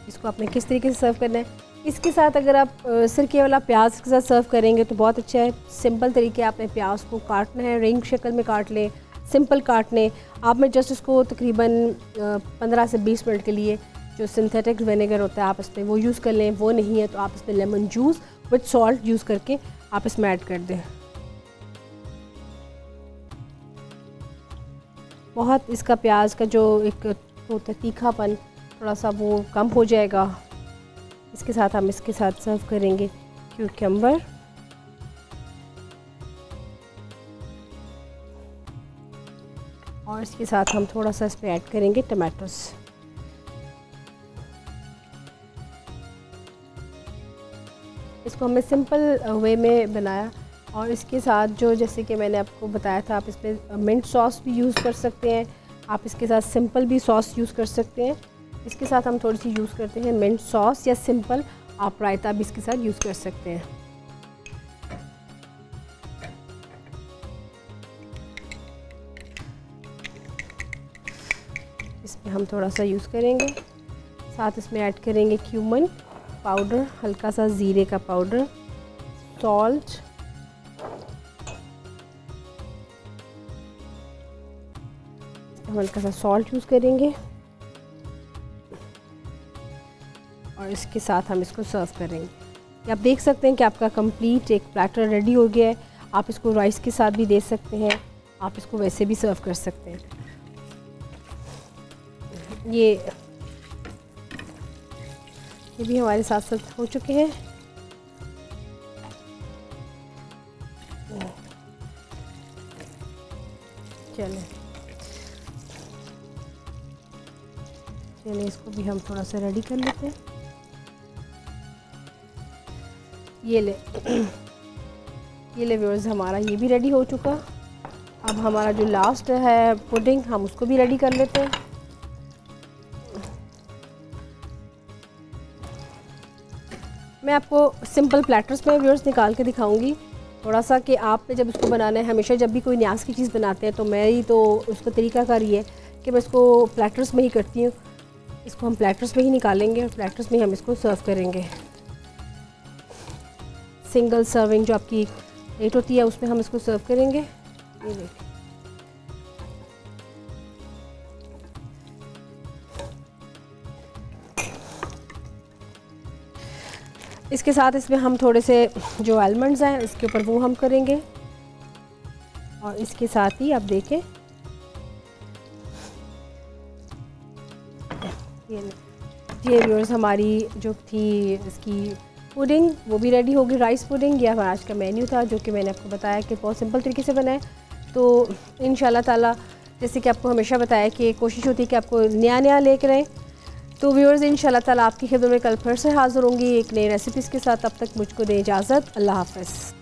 A: इसको आपने किस तरीके से सर्व करना है, इसके साथ अगर आप सिरके वाला प्याज के साथ सर्व करेंगे तो बहुत अच्छा है। सिंपल तरीके, आपने प्याज को काटना है, रिंग शक्ल में काट लें, सिंपल काट लें। आपने जस्ट इसको तकरीबन 15 से 20 मिनट के लिए जो सिंथेटिक विनेगर होता है आप इसमें वो यूज़ कर लें। वो नहीं है तो आप इसमें lemon juice with salt use करके आप इसमें ऐड कर दें। बहुत इसका प्याज का जो एक होता है तीखापन, थोड़ा सा वो कम हो जाएगा। इसके साथ हम इसके साथ सर्व करेंगे क्यूकम्बर, और इसके साथ हम थोड़ा सा इस पर ऐड करेंगे टमाटोस। इसको हमने सिंपल वे में बनाया, और इसके साथ जो जैसे कि मैंने आपको बताया था, आप इसमें मिंट सॉस भी यूज़ कर सकते हैं, आप इसके साथ सिंपल भी सॉस यूज़ कर सकते हैं। इसके साथ हम थोड़ी सी यूज़ करते हैं मिंट सॉस, या सिंपल आप रायता भी इसके साथ यूज़ कर सकते हैं। इसमें हम थोड़ा सा यूज़ करेंगे, साथ इसमें ऐड करेंगे क्यूमन पाउडर, हल्का सा ज़ीरे का पाउडर, सॉल्ट, हल्का सा सॉल्ट यूज़ करेंगे, और इसके साथ हम इसको सर्व करेंगे। आप देख सकते हैं कि आपका कंप्लीट एक प्लेटर रेडी हो गया है। आप इसको राइस के साथ भी दे सकते हैं, आप इसको वैसे भी सर्व कर सकते हैं। ये भी हमारे साथ साथ हो चुके हैं। चलिए इसको भी हम थोड़ा सा रेडी कर लेते हैं। ये ले ये ले व्यूअर्स, हमारा ये भी रेडी हो चुका। अब हमारा जो लास्ट है पुडिंग, हम उसको भी रेडी कर लेते हैं। मैं आपको सिंपल प्लेटर्स में व्यूअर्स निकाल के दिखाऊंगी थोड़ा सा कि आपने जब इसको बनाना है, हमेशा जब भी कोई न्याज की चीज़ बनाते हैं तो मेरी तो उसका तरीका कार ये है कि मैं इसको प्लेटर्स में ही करती हूँ। इसको हम प्लेटर्स में ही निकालेंगे और प्लेटर्स में ही हम इसको सर्व करेंगे। सिंगल सर्विंग जो आपकी प्लेट होती है उसमें हम इसको सर्व करेंगे। ये देखिए, इसके साथ इसमें हम थोड़े से जो आलमंड्स हैं इसके ऊपर वो हम करेंगे और इसके साथ ही आप देखें ये व्यूअर्स हमारी जो थी इसकी पुडिंग वो भी रेडी होगी। राइस पुडिंग, ये हमारा आज का मेन्यू था जो कि मैंने आपको बताया कि बहुत सिंपल तरीके से बनाए। तो इंशाल्लाह ताला जैसे कि आपको हमेशा बताया कि कोशिश होती है कि आपको नया नया लेकर आएँ। तो व्यूअर्स इंशाल्लाह ताला आपकी खिदमत में कल फिर से हाज़िर होंगी एक नई रेसिपीज़ के साथ। तब तक मुझको दें इजाज़त। अल्लाह हाफ़िज़।